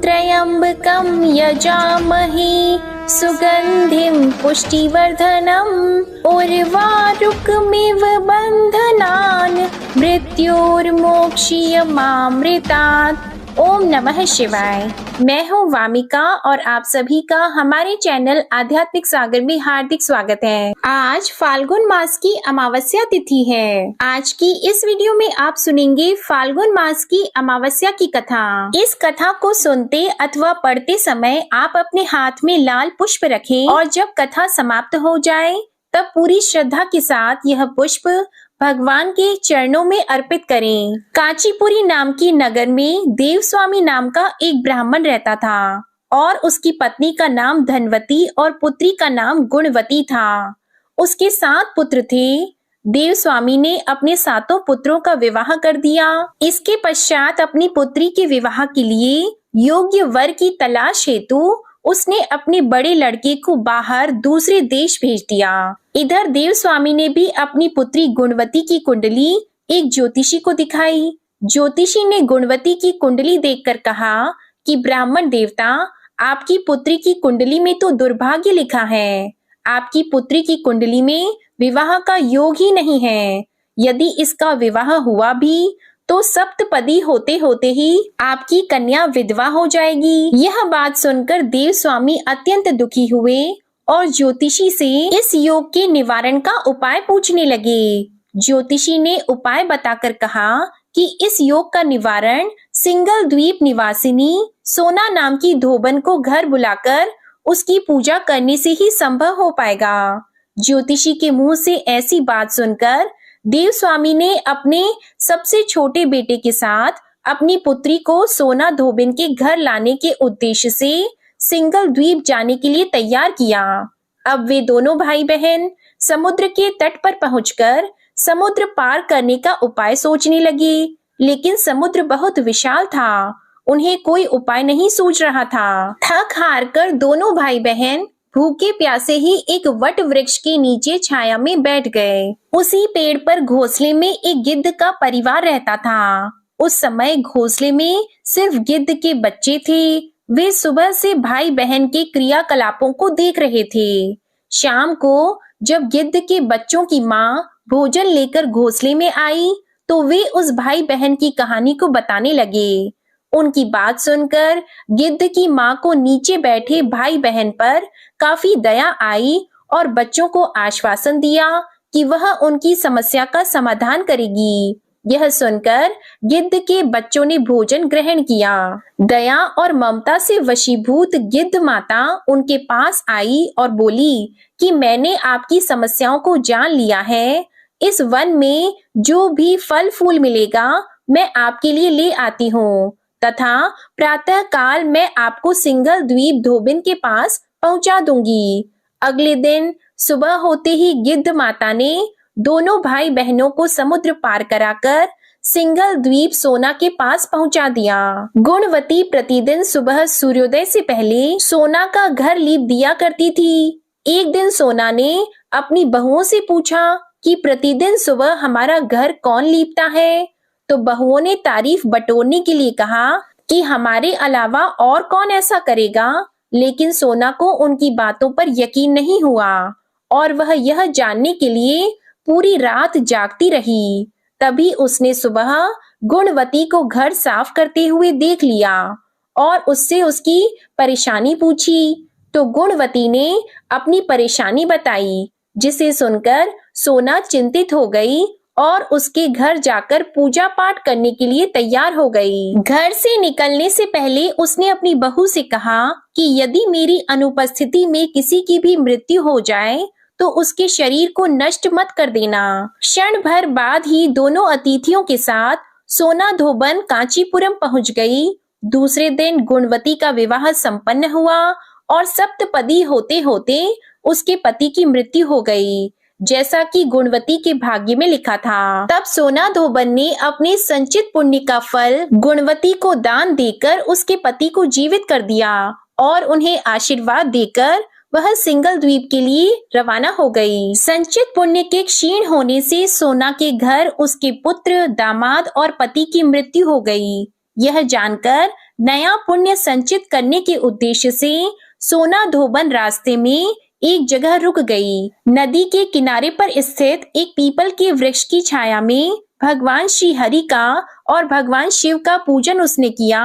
त्र्यम्बकं यजामहे सुगन्धिं पुष्टिवर्धनम् उर्वारुकमिव बन्धनान् मृत्योर्मोक्षीयमामृतात्। ओम नमः शिवाय। मैं हूँ वामिका और आप सभी का हमारे चैनल आध्यात्मिक सागर में हार्दिक स्वागत है। आज फाल्गुन मास की अमावस्या तिथि है। आज की इस वीडियो में आप सुनेंगे फाल्गुन मास की अमावस्या की कथा। इस कथा को सुनते अथवा पढ़ते समय आप अपने हाथ में लाल पुष्प रखें और जब कथा समाप्त हो जाए तब पूरी श्रद्धा के साथ यह पुष्प भगवान के चरणों में अर्पित करें। कांचीपुरी नाम की नगर में देवस्वामी नाम का एक ब्राह्मण रहता था और उसकी पत्नी का नाम धनवती और पुत्री का नाम गुणवती था। उसके 7 पुत्र थे। देवस्वामी ने अपने 7 पुत्रों का विवाह कर दिया। इसके पश्चात अपनी पुत्री के विवाह के लिए योग्य वर की तलाश हेतु उसने अपने बड़े लड़के को बाहर दूसरे देश भेज दिया। इधर देवस्वामी ने भी अपनी पुत्री गुणवती की कुंडली एक ज्योतिषी को दिखाई। ज्योतिषी ने गुणवती की कुंडली देखकर कहा कि ब्राह्मण देवता, आपकी पुत्री की कुंडली में तो दुर्भाग्य लिखा है। आपकी पुत्री की कुंडली में विवाह का योग ही नहीं है। यदि इसका विवाह हुआ भी तो सप्तपदी होते होते ही आपकी कन्या विधवा हो जाएगी। यह बात सुनकर देवस्वामी अत्यंत दुखी हुए और ज्योतिषी से इस योग के निवारण का उपाय पूछने लगे। ज्योतिषी ने उपाय बताकर कहा कि इस योग का निवारण सिंगल द्वीप निवासिनी सोना नाम की धोबन को घर बुलाकर उसकी पूजा करने से ही संभव हो पाएगा। ज्योतिषी के मुंह से ऐसी बात सुनकर देवस्वामी ने अपने सबसे छोटे बेटे के साथ अपनी पुत्री को सोना धोबिन के घर लाने के उद्देश्य से सिंगल द्वीप जाने के लिए तैयार किया। अब वे दोनों भाई बहन समुद्र के तट पर पहुंचकर समुद्र पार करने का उपाय सोचने लगे, लेकिन समुद्र बहुत विशाल था। उन्हें कोई उपाय नहीं सूझ रहा था। थक हार कर दोनों भाई बहन भूखे प्यासे ही एक वट वृक्ष के नीचे छाया में बैठ गए। उसी पेड़ पर घोंसले में एक गिद्ध का परिवार रहता था। उस समय घोंसले में सिर्फ गिद्ध के बच्चे थे। वे सुबह से भाई बहन के क्रियाकलापों को देख रहे थे। शाम को जब गिद्ध के बच्चों की माँ भोजन लेकर घोंसले में आई तो वे उस भाई बहन की कहानी को बताने लगे। उनकी बात सुनकर गिद्ध की माँ को नीचे बैठे भाई बहन पर काफी दया आई और बच्चों को आश्वासन दिया कि वह उनकी समस्या का समाधान करेगी। यह सुनकर गिद्ध के बच्चों ने भोजन ग्रहण किया। दया और ममता से वशीभूत गिद्ध माता उनके पास आई और बोली कि मैंने आपकी समस्याओं को जान लिया है। इस वन में जो भी फल फूल मिलेगा मैं आपके लिए ले आती हूँ तथा प्रातः काल मैं आपको सिंगल द्वीप धोबिन के पास पहुंचा दूंगी। अगले दिन सुबह होते ही गिद्ध माता ने दोनों भाई बहनों को समुद्र पार कराकर सिंगल द्वीप सोना के पास पहुंचा दिया। गुणवती प्रतिदिन सुबह सूर्योदय से पहले सोना का घर लीप दिया करती थी। एक दिन सोना ने अपनी बहुओं से पूछा कि प्रतिदिन सुबह हमारा घर कौन लीपता है, तो बहुओं ने तारीफ बटोरने के लिए कहा कि हमारे अलावा और कौन ऐसा करेगा। लेकिन सोना को उनकी बातों पर यकीन नहीं हुआ और वह यह जानने के लिए पूरी रात जागती रही। तभी उसने सुबह गुणवती को घर साफ करते हुए देख लिया और उससे उसकी परेशानी पूछी। तो गुणवती ने अपनी परेशानी बताई, जिसे सुनकर सोना चिंतित हो गई और उसके घर जाकर पूजा पाठ करने के लिए तैयार हो गई। घर से निकलने से पहले उसने अपनी बहू से कहा कि यदि मेरी अनुपस्थिति में किसी की भी मृत्यु हो जाए तो उसके शरीर को नष्ट मत कर देना। क्षण भर बाद ही दोनों अतिथियों के साथ सोना धोबन कांचीपुरम पहुंच गई। दूसरे दिन गुणवती का विवाह संपन्न हुआ और सप्तपदी होते होते उसके पति की मृत्यु हो गई, जैसा कि गुणवती के भाग्य में लिखा था। तब सोना धोबन ने अपने संचित पुण्य का फल गुणवती को दान देकर उसके पति को जीवित कर दिया और उन्हें आशीर्वाद देकर वह सिंगल द्वीप के लिए रवाना हो गई। संचित पुण्य के क्षीण होने से सोना के घर उसके पुत्र, दामाद और पति की मृत्यु हो गई। यह जानकर नया पुण्य संचित करने के उद्देश्य से सोना धोबन रास्ते में एक जगह रुक गई। नदी के किनारे पर स्थित एक पीपल के वृक्ष की छाया में भगवान श्री हरि का और भगवान शिव का पूजन उसने किया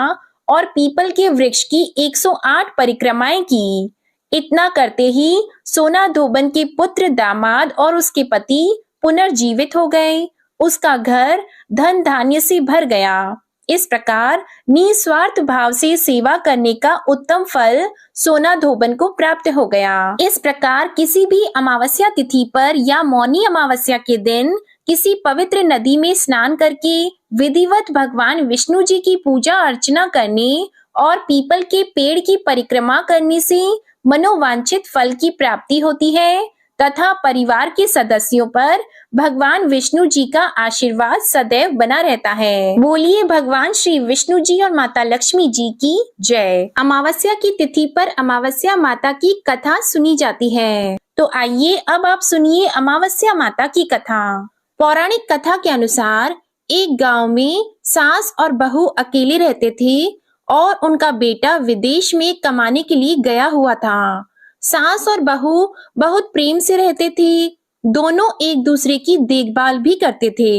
और पीपल के वृक्ष की 108 परिक्रमाएं की। इतना करते ही सोना धोबन के पुत्र, दामाद और उसके पति पुनर्जीवित हो गए। उसका घर धन धान्य से भर गया। इस प्रकार निस्वार्थ भाव से सेवा करने का उत्तम फल सोना धोबन को प्राप्त हो गया। इस प्रकार किसी भी अमावस्या तिथि पर या मौनी अमावस्या के दिन किसी पवित्र नदी में स्नान करके विधिवत भगवान विष्णु जी की पूजा अर्चना करने और पीपल के पेड़ की परिक्रमा करने से मनोवांछित फल की प्राप्ति होती है तथा परिवार के सदस्यों पर भगवान विष्णु जी का आशीर्वाद सदैव बना रहता है। बोलिए भगवान श्री विष्णु जी और माता लक्ष्मी जी की जय। अमावस्या की तिथि पर अमावस्या माता की कथा सुनी जाती है। तो आइए अब आप सुनिए अमावस्या माता की कथा। पौराणिक कथा के अनुसार एक गांव में सास और बहू अकेले रहते थे और उनका बेटा विदेश में कमाने के लिए गया हुआ था। सास और बहू बहुत प्रेम से रहते थे। दोनों एक दूसरे की देखभाल भी करते थे।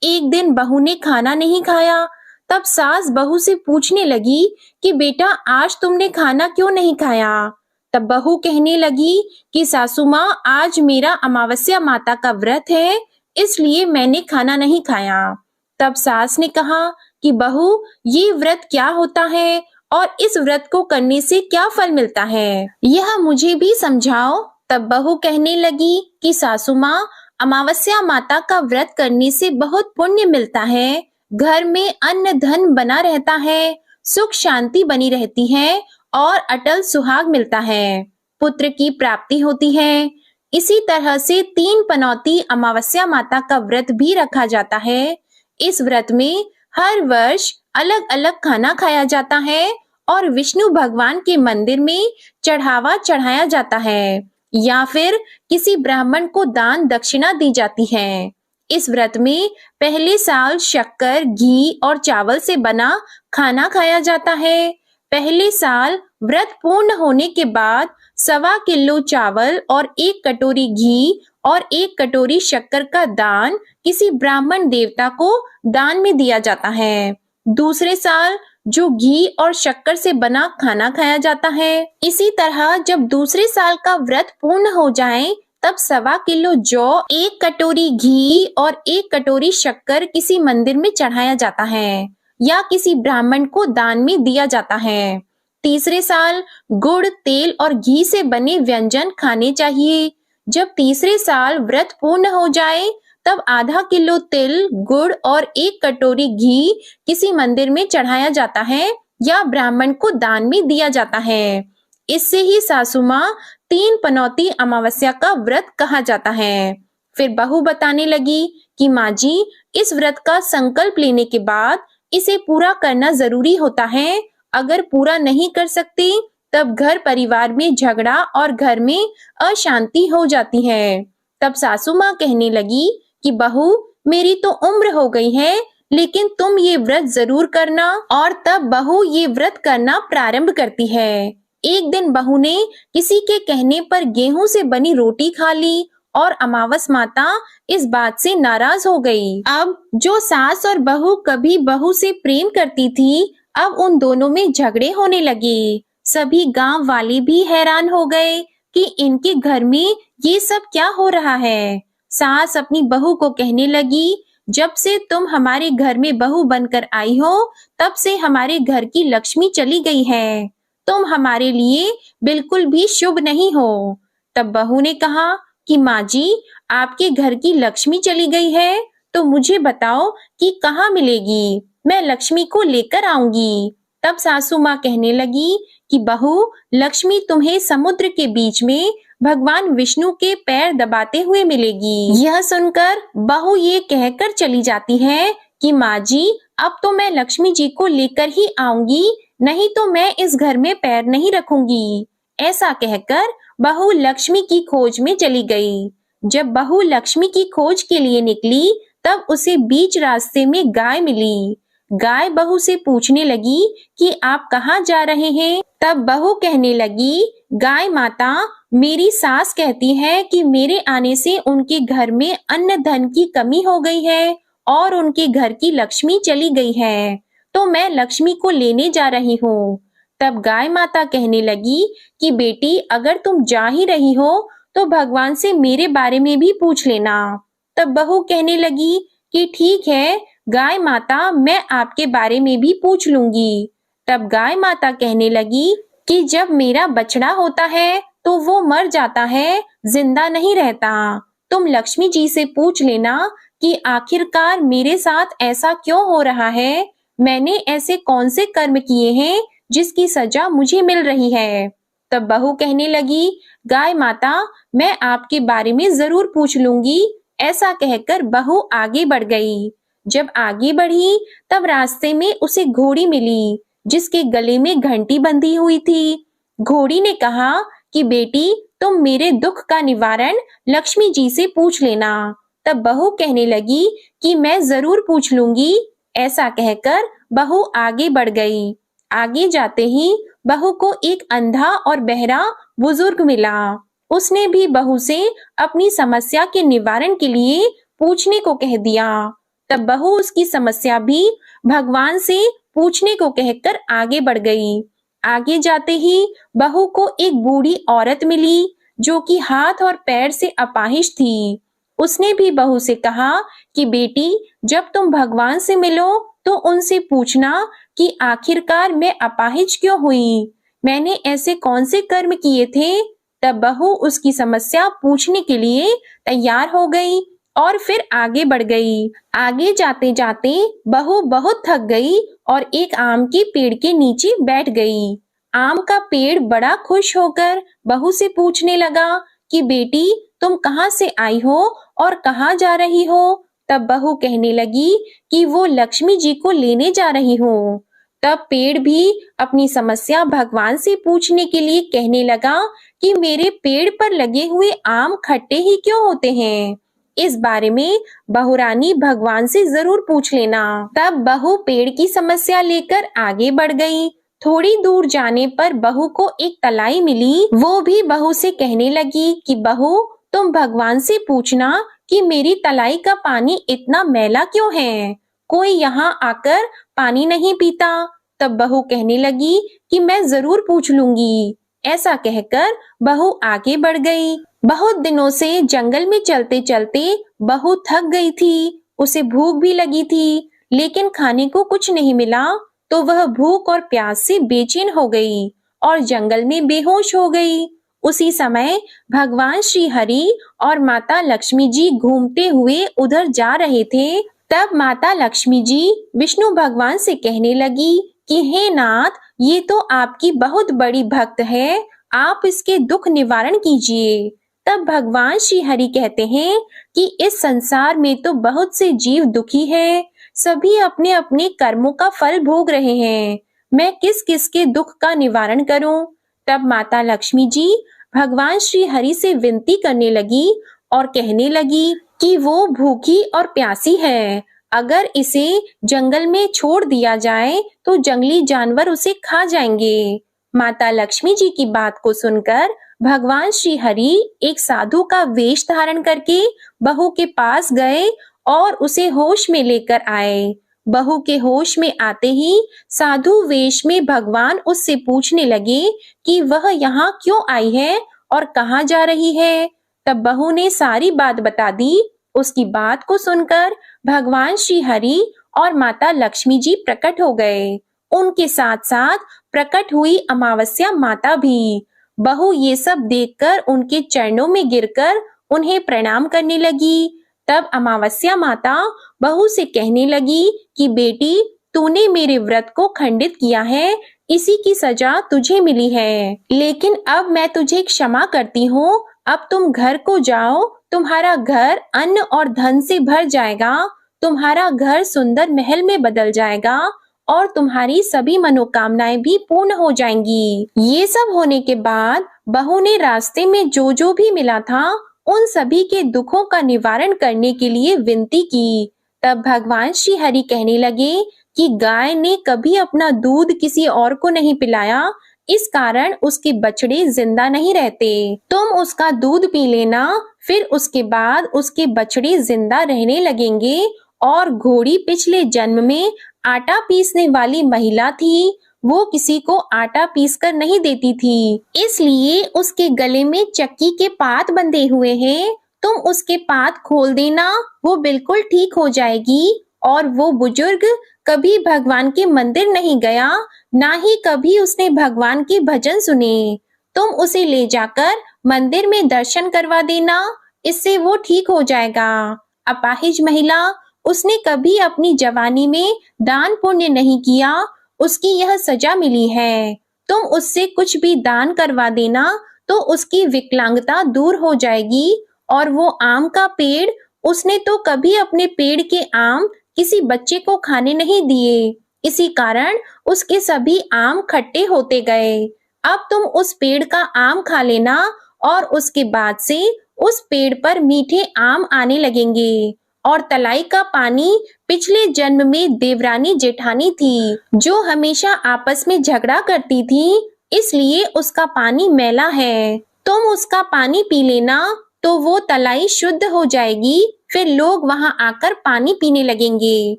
एक दिन बहू ने खाना नहीं खाया। तब सास बहू से पूछने लगी कि बेटा आज तुमने खाना क्यों नहीं खाया? तब बहू कहने लगी कि सासू माँ आज मेरा अमावस्या माता का व्रत है, इसलिए मैंने खाना नहीं खाया। तब सास ने कहा कि बहू ये व्रत क्या होता है और इस व्रत को करने से क्या फल मिलता है, यह मुझे भी समझाओ। तब बहू कहने लगी कि सासू माँ अमावस्या माता का व्रत करने से बहुत पुण्य मिलता है, घर में अन्न धन बना रहता है, सुख शांति बनी रहती है और अटल सुहाग मिलता है, पुत्र की प्राप्ति होती है। इसी तरह से 3 पनौती अमावस्या माता का व्रत भी रखा जाता है। इस व्रत में हर वर्ष अलग अलग खाना खाया जाता है और विष्णु भगवान के मंदिर में चढ़ावा चढ़ाया जाता है या फिर किसी ब्राह्मण को दान दक्षिणा दी जाती है। इस व्रत में पहले साल शक्कर, घी और चावल से बना खाना खाया जाता है। पहले साल व्रत पूर्ण होने के बाद 1.25 किलो चावल और 1 कटोरी घी और 1 कटोरी शक्कर का दान किसी ब्राह्मण देवता को दान में दिया जाता है। दूसरे साल जो घी और शक्कर से बना खाना खाया जाता है। इसी तरह जब दूसरे साल का व्रत पूर्ण हो जाए तब 1.25 किलो जौ, 1 कटोरी घी और 1 कटोरी शक्कर किसी मंदिर में चढ़ाया जाता है या किसी ब्राह्मण को दान में दिया जाता है। तीसरे साल गुड़, तेल और घी से बने व्यंजन खाने चाहिए। जब तीसरे साल व्रत पूर्ण हो जाए तब आधा किलो तिल, गुड़ और 1 कटोरी घी किसी मंदिर में चढ़ाया जाता है या ब्राह्मण को दान में दिया जाता है। इससे ही सासू माँ 3 पनौती अमावस्या का व्रत कहा जाता है। फिर बहू बताने लगी कि माँ जी, इस व्रत का संकल्प लेने के बाद इसे पूरा करना जरूरी होता है। अगर पूरा नहीं कर सकते तब घर परिवार में झगड़ा और घर में अशांति हो जाती है। तब सासू माँ कहने लगी कि बहू, मेरी तो उम्र हो गई है, लेकिन तुम ये व्रत जरूर करना। और तब बहू ये व्रत करना प्रारंभ करती है। एक दिन बहू ने किसी के कहने पर गेहूं से बनी रोटी खा ली और अमावस माता इस बात से नाराज हो गई। अब जो सास और बहू कभी बहू से प्रेम करती थी, अब उन दोनों में झगड़े होने लगे। सभी गांव वाले भी हैरान हो गए कि इनके घर में ये सब क्या हो रहा है। सास अपनी बहू को कहने लगी, जब से तुम हमारे घर में बहू बनकर आई हो तब से हमारे घर की लक्ष्मी चली गई है। तुम हमारे लिए बिल्कुल भी शुभ नहीं हो। तब बहू ने कहा कि माँ जी, आपके घर की लक्ष्मी चली गई है तो मुझे बताओ कि कहाँ मिलेगी, मैं लक्ष्मी को लेकर आऊंगी। तब सासू माँ कहने लगी कि बहू, लक्ष्मी तुम्हें समुद्र के बीच में भगवान विष्णु के पैर दबाते हुए मिलेगी। यह सुनकर बहू ये कहकर चली जाती है कि माँ जी, अब तो मैं लक्ष्मी जी को लेकर ही आऊंगी, नहीं तो मैं इस घर में पैर नहीं रखूंगी। ऐसा कहकर बहू लक्ष्मी की खोज में चली गई। जब बहू लक्ष्मी की खोज के लिए निकली तब उसे बीच रास्ते में गाय मिली। गाय बहू से पूछने लगी कि आप कहाँ जा रहे हैं। तब बहू कहने लगी, गाय माता, मेरी सास कहती है कि मेरे आने से उनके घर में अन्न धन की कमी हो गई है और उनके घर की लक्ष्मी चली गई है, तो मैं लक्ष्मी को लेने जा रही हूँ। तब गाय माता कहने लगी कि बेटी, अगर तुम जा ही रही हो तो भगवान से मेरे बारे में भी पूछ लेना। तब बहू कहने लगी कि ठीक है गाय माता, मैं आपके बारे में भी पूछ लूंगी। तब गाय माता कहने लगी कि जब मेरा बछड़ा होता है तो वो मर जाता है, जिंदा नहीं रहता। तुम लक्ष्मी जी से पूछ लेना कि आखिरकार मेरे साथ ऐसा क्यों हो रहा है, मैंने ऐसे कौन से कर्म किए हैं जिसकी सजा मुझे मिल रही है। तब बहू कहने लगी, गाय माता, मैं आपके बारे में जरूर पूछ लूंगी। ऐसा कहकर बहू आगे बढ़ गई। जब आगे बढ़ी तब रास्ते में उसे घोड़ी मिली जिसके गले में घंटी बंधी हुई थी। घोड़ी ने कहा कि बेटी, तुम मेरे दुख का निवारण लक्ष्मी जी से पूछ लेना। तब बहू कहने लगी कि मैं जरूर पूछ लूंगी। ऐसा कहकर बहू आगे बढ़ गई। आगे जाते ही बहू को एक अंधा और बहरा बुजुर्ग मिला। उसने भी बहू से अपनी समस्या के निवारण के लिए पूछने को कह दिया। तब बहू उसकी समस्या भी भगवान से पूछने को कहकर आगे बढ़ गई। आगे जाते ही बहू को एक बूढ़ी औरत मिली जो कि हाथ और पैर से अपाहिज थी। उसने भी बहू से कहा कि बेटी, जब तुम भगवान से मिलो तो उनसे पूछना कि आखिरकार मैं अपाहिज क्यों हुई, मैंने ऐसे कौन से कर्म किए थे। तब बहू उसकी समस्या पूछने के लिए तैयार हो गई और फिर आगे बढ़ गई। आगे जाते जाते बहू बहुत थक गई और एक आम के पेड़ के नीचे बैठ गई। आम का पेड़ बड़ा खुश होकर बहू से पूछने लगा कि बेटी, तुम कहाँ से आई हो और कहाँ जा रही हो। तब बहू कहने लगी कि वो लक्ष्मी जी को लेने जा रही हूँ। तब पेड़ भी अपनी समस्या भगवान से पूछने के लिए कहने लगा कि मेरे पेड़ पर लगे हुए आम खट्टे ही क्यों होते हैं, इस बारे में बहुरानी भगवान से जरूर पूछ लेना। तब बहू पेड़ की समस्या लेकर आगे बढ़ गई। थोड़ी दूर जाने पर बहू को एक तलाई मिली। वो भी बहू से कहने लगी कि बहू, तुम भगवान से पूछना कि मेरी तलाई का पानी इतना मैला क्यों है, कोई यहाँ आकर पानी नहीं पीता। तब बहू कहने लगी कि मैं जरूर पूछ लूंगी। ऐसा कहकर बहू आगे बढ़ गई। बहुत दिनों से जंगल में चलते चलते बहू थक गई थी। उसे भूख भी लगी थी, लेकिन खाने को कुछ नहीं मिला, तो वह भूख और प्यास से बेचैन हो गई और जंगल में बेहोश हो गई। उसी समय भगवान श्री हरि और माता लक्ष्मी जी घूमते हुए उधर जा रहे थे। तब माता लक्ष्मी जी विष्णु भगवान से कहने लगी कि हे नाथ, ये तो आपकी बहुत बड़ी भक्त है, आप इसके दुख निवारण कीजिए। तब भगवान श्री हरि कहते हैं कि इस संसार में तो बहुत से जीव दुखी हैं, सभी अपने अपने कर्मों का फल भोग रहे हैं, मैं किस किस के दुख का निवारण करूं। तब माता लक्ष्मी जी भगवान श्री हरि से विनती करने लगी और कहने लगी कि वो भूखी और प्यासी है, अगर इसे जंगल में छोड़ दिया जाए तो जंगली जानवर उसे खा जाएंगे। माता लक्ष्मी जी की बात को सुनकर भगवान श्री हरि एक साधु का वेश धारण करके बहू के पास गए और उसे होश में लेकर आए। बहू के होश में आते ही साधु वेश में भगवान उससे पूछने लगे कि वह यहाँ क्यों आई है और कहाँ जा रही है। तब बहू ने सारी बात बता दी। उसकी बात को सुनकर भगवान श्री हरि और माता लक्ष्मी जी प्रकट हो गए। उनके साथ साथ प्रकट हुई अमावस्या माता भी। बहू ये सब देखकर उनके चरणों में गिरकर उन्हें प्रणाम करने लगी। तब अमावस्या माता बहू से कहने लगी कि बेटी, तूने मेरे व्रत को खंडित किया है, इसी की सजा तुझे मिली है, लेकिन अब मैं तुझे क्षमा करती हूँ। अब तुम घर को जाओ, तुम्हारा घर अन्न और धन से भर जाएगा, तुम्हारा घर सुंदर महल में बदल जाएगा और तुम्हारी सभी मनोकामनाएं भी पूर्ण हो जाएंगी। ये सब होने के बाद बहू ने रास्ते में जो जो भी मिला था उन सभी के दुखों का निवारण करने के लिए विनती की। तब भगवान श्री हरि कहने लगे कि गाय ने कभी अपना दूध किसी और को नहीं पिलाया, इस कारण उसके बछड़े जिंदा नहीं रहते। तुम उसका दूध पी लेना, फिर उसके बाद उसके बछड़े जिंदा रहने लगेंगे। और घोड़ी पिछले जन्म में आटा पीसने वाली महिला थी, वो किसी को आटा पीस कर नहीं देती थी, इसलिए उसके गले में चक्की के पात बंधे हुए हैं। तुम उसके पात खोल देना, वो बिल्कुल ठीक हो जाएगी। और वो बुजुर्ग कभी भगवान के मंदिर नहीं गया, ना ही कभी उसने भगवान के भजन सुने। तुम उसे ले जाकर मंदिर में दर्शन करवा देना, इससे वो ठीक हो जाएगा। अपाहिज महिला, उसने कभी अपनी जवानी में दान पुण्य नहीं किया, उसकी यह सजा मिली है। तुम उससे कुछ भी दान करवा देना तो उसकी विकलांगता दूर हो जाएगी। और वो आम का पेड़, उसने तो कभी अपने पेड़ के आम किसी बच्चे को खाने नहीं दिए, इसी कारण उसके सभी आम खट्टे होते गए। अब तुम उस पेड़ का आम खा लेना और उसके बाद से उस पेड़ पर मीठे आम आने लगेंगे। और तलाई का पानी पिछले जन्म में देवरानी जेठानी थी, जो हमेशा आपस में झगड़ा करती थी, इसलिए उसका पानी मैला है। तुम उसका पानी पी लेना तो वो तलाई शुद्ध हो जाएगी, फिर लोग वहां आकर पानी पीने लगेंगे।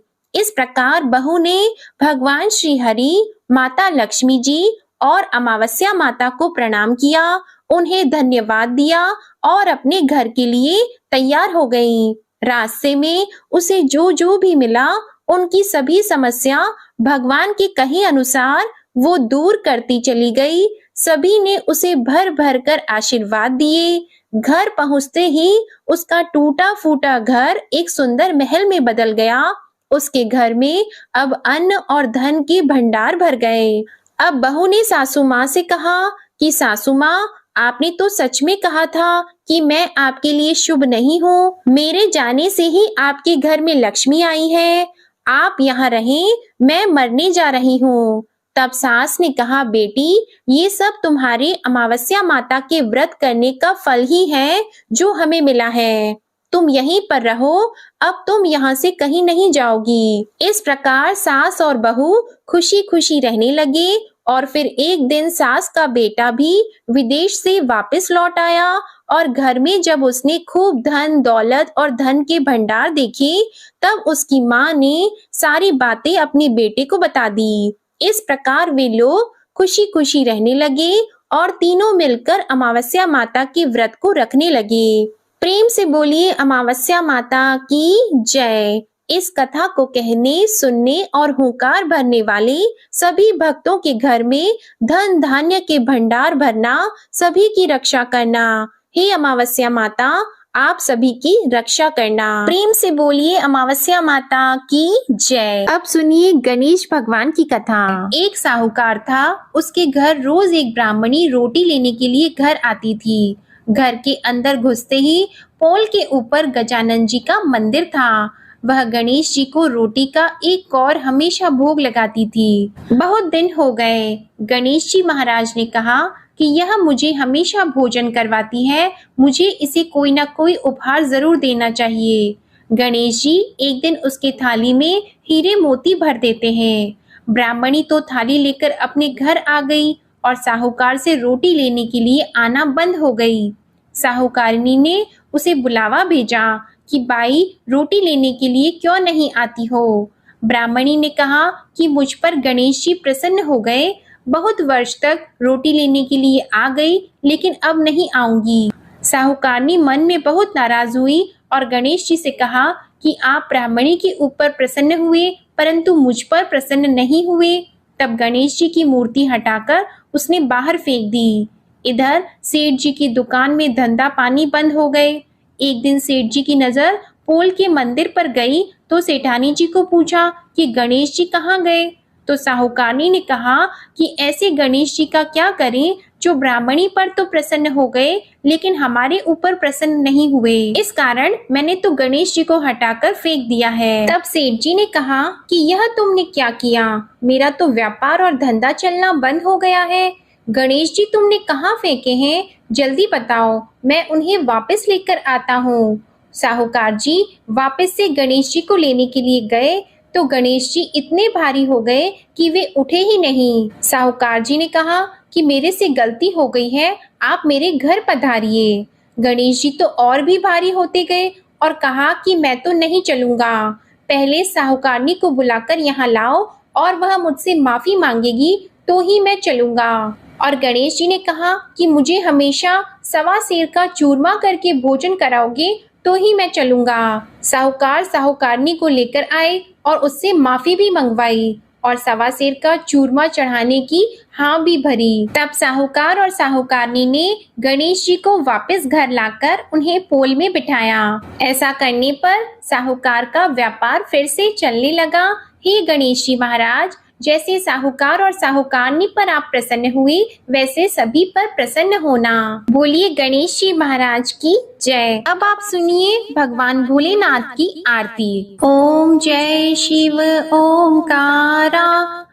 इस प्रकार बहू ने भगवान श्री हरि, माता लक्ष्मी जी और अमावस्या माता को प्रणाम किया, उन्हें धन्यवाद दिया और अपने घर के लिए तैयार हो गई। रास्ते में उसे जो जो भी मिला, उनकी सभी समस्या भगवान के कहे अनुसार वो दूर करती चली गई। सभी ने उसे भर भर कर आशीर्वाद दिए। घर पहुंचते ही उसका टूटा फूटा घर एक सुंदर महल में बदल गया। उसके घर में अब अन्न और धन के भंडार भर गए। अब बहू ने सासू माँ से कहा कि सासू माँ, आपने तो सच में कहा था कि मैं आपके लिए शुभ नहीं हूँ। मेरे जाने से ही आपके घर में लक्ष्मी आई है। आप यहाँ रहें, मैं मरने जा रही हूँ। तब सास ने कहा, बेटी, ये सब तुम्हारे अमावस्या माता के व्रत करने का फल ही है जो हमें मिला है। तुम यहीं पर रहो, अब तुम यहाँ से कहीं नहीं जाओगी। इस प्रकार सास और बहू खुशी खुशी रहने लगे। और फिर एक दिन सास का बेटा भी विदेश से वापस लौट आया और घर में जब उसने खूब धन दौलत और धन के भंडार देखे, तब उसकी माँ ने सारी बातें अपने बेटे को बता दी। इस प्रकार वे लोग खुशी खुशी रहने लगे और तीनों मिलकर अमावस्या माता के व्रत को रखने लगे। प्रेम से बोलिए अमावस्या माता की जय। इस कथा को कहने, सुनने और हुंकार भरने वाले सभी भक्तों के घर में धन धान्य के भंडार भरना, सभी की रक्षा करना। हे अमावस्या माता, आप सभी की रक्षा करना। प्रेम से बोलिए अमावस्या माता की जय। अब सुनिए गणेश भगवान की कथा। एक साहूकार था, उसके घर रोज एक ब्राह्मणी रोटी लेने के लिए घर आती थी। घर के अंदर घुसते ही पोल के ऊपर गजानन जी का मंदिर था। वह गणेश जी को रोटी का एक कौर हमेशा भोग लगाती थी। बहुत दिन हो गए। गणेश जी महाराज ने कहा कि यह मुझे हमेशा भोजन करवाती है, मुझे इसे कोई ना कोई उपहार जरूर देना चाहिए। गणेश जी एक दिन उसके थाली में हीरे मोती भर देते हैं। ब्राह्मणी तो थाली लेकर अपने घर आ गई और साहूकार से रोटी लेने के लिए आना बंद हो गई। साहूकारिनी ने उसे बुलावा भेजा कि बाई, रोटी लेने के लिए क्यों नहीं आती हो। ब्राह्मणी ने कहा कि मुझ पर गणेश जी प्रसन्न हो गए, बहुत वर्ष तक रोटी लेने के लिए आ गई, लेकिन अब नहीं आऊंगी। साहूकारनी मन में बहुत नाराज हुई और गणेश जी से कहा कि आप ब्राह्मणी के ऊपर प्रसन्न हुए, परंतु मुझ पर प्रसन्न नहीं हुए। तब गणेश जी की मूर्ति हटाकर उसने बाहर फेंक दी। इधर सेठ जी की दुकान में धंधा पानी बंद हो गए। एक दिन सेठ जी की नजर पोल के मंदिर पर गई तो सेठानी जी को पूछा कि गणेश जी कहाँ गए। तो साहूकारनी ने कहा कि ऐसे गणेश जी का क्या करें जो ब्राह्मणी पर तो प्रसन्न हो गए, लेकिन हमारे ऊपर प्रसन्न नहीं हुए। इस कारण मैंने तो गणेश जी को हटाकर फेंक दिया है। तब सेठ जी ने कहा कि यह तुमने क्या किया, मेरा तो व्यापार और धंधा चलना बंद हो गया है। गणेश जी तुमने कहाँ फेंके हैं, जल्दी बताओ, मैं उन्हें वापस लेकर आता हूँ। साहूकार जी वापस से गणेश जी को लेने के लिए गए। तो गणेश जी इतने भारी हो गए कि वे उठे ही नहीं। साहूकार जी ने कहा कि मेरे से गलती हो गई है, आप मेरे घर पधारिए। गणेश जी तो और भी भारी होते गए और कहा कि मैं तो नहीं चलूंगा, पहले साहूकारनी को बुलाकर यहाँ लाओ और वह मुझसे माफी मांगेगी तो ही मैं चलूंगा। और गणेश जी ने कहा कि मुझे हमेशा सवा सेर का चूरमा करके भोजन कराओगे तो ही मैं चलूंगा। साहूकार साहूकारनी को लेकर आए और उससे माफी भी मंगवाई और सवा सेर का चूरमा चढ़ाने की हाँ भी भरी। तब साहूकार और साहूकारनी ने गणेश जी को वापस घर लाकर उन्हें पोल में बिठाया। ऐसा करने पर साहूकार का व्यापार फिर से चलने लगा। हे गणेश जी महाराज, जैसे साहूकार और साहूकारनी पर आप प्रसन्न हुए वैसे सभी पर प्रसन्न होना। बोलिए गणेश जी महाराज की जय। अब आप सुनिए भगवान भोलेनाथ की आरती। ओम जय शिव ओमकारा,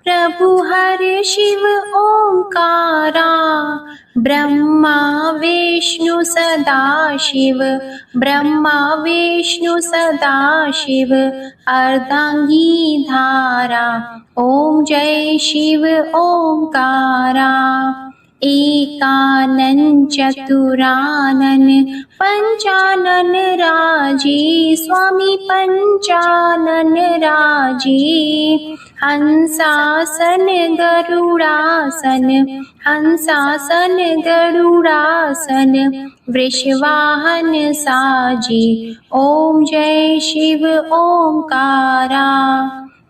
प्रभु हर शिव ओमकारा, ब्रह्मा विष्णु सदा शिव, ब्रह्मा विष्णु सदा शिव, अर्धांगी धारा। ओम जय शिव ओमकारा, एकानन चतुरानन, पंचानन राजे, स्वामी पंचानन राजे, हंसासन गरुड़ासन, हंसासन गरुड़ासन, वृषवाहन साजे। ओम जय शिव ओमकारा,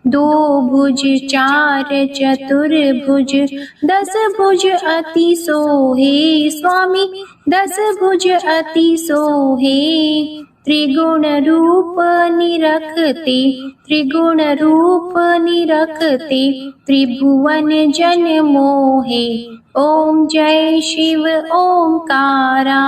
दो भुज चार चतुर्भुज, दस भुज अति सोहे, स्वामी दस भुज अति सोहे, त्रिगुण रूप निरखते, त्रिगुण रूप निरखते, त्रिभुवन जन मोहे। ओम जय शिव ओमकारा,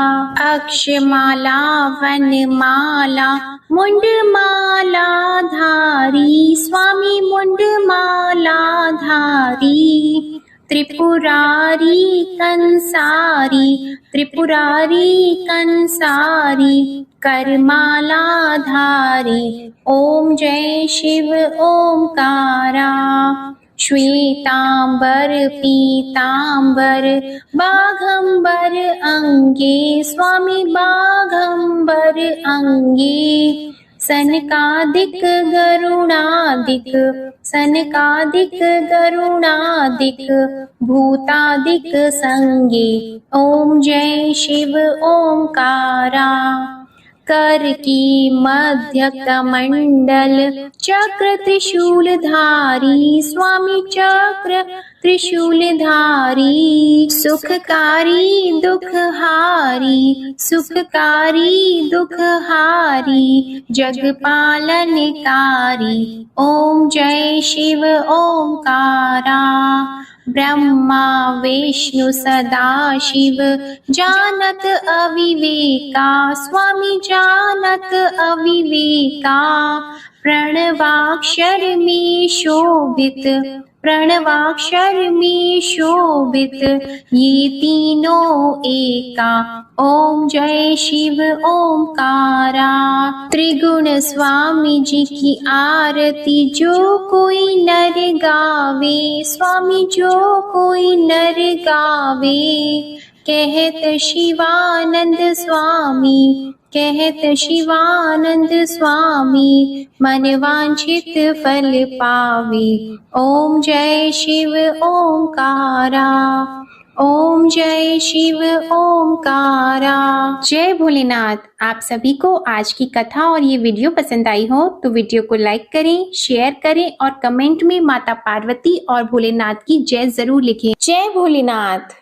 अक्षमाला वनमाला, मुंडमाला धारी, स्वामी मुंडमाला धारी, त्रिपुरारी कंसारी, त्रिपुरारी कंसारी, करमाला धारी। ओम जय शिव ओमकारा, श्वेतांबर पीतांबर, बाघंबर अंगे, स्वामी बाघंबर अंगे, सनकादिक गरुणादिक, सनकादिक गरुणादिक, भूतादिक संगे। ओम जय शिव ओमकारा, कर की मध्य कमंडल, चक्र त्रिशूलधारी, स्वामी चक्र त्रिशूलधारी, सुखकारी दुखहारी, सुखकारी दुखहारी, जगपालनकारी। ओम जय शिव ओमकारा, ब्रह्मा विष्णु सदा शिव, जानत अविवेका, स्वामी जानत अविवेका, प्रणवाक्षर में शोभित, प्रणवाक्षर में शोभित, ये तीनों एका। ओम जय शिव ओमकारा, त्रिगुण स्वामी जी की आरती जो कोई नर गावे, स्वामी जो कोई नर गावे, कहत शिवानंद स्वामी, कहत शिवानंद स्वामी, मन वांछित फल पावे। ओम जय शिव ओमकारा, ओम जय शिव ओमकारा। जय भोलेनाथ। आप सभी को आज की कथा और ये वीडियो पसंद आई हो तो वीडियो को लाइक करें, शेयर करें और कमेंट में माता पार्वती और भोलेनाथ की जय जरूर लिखें। जय भोलेनाथ।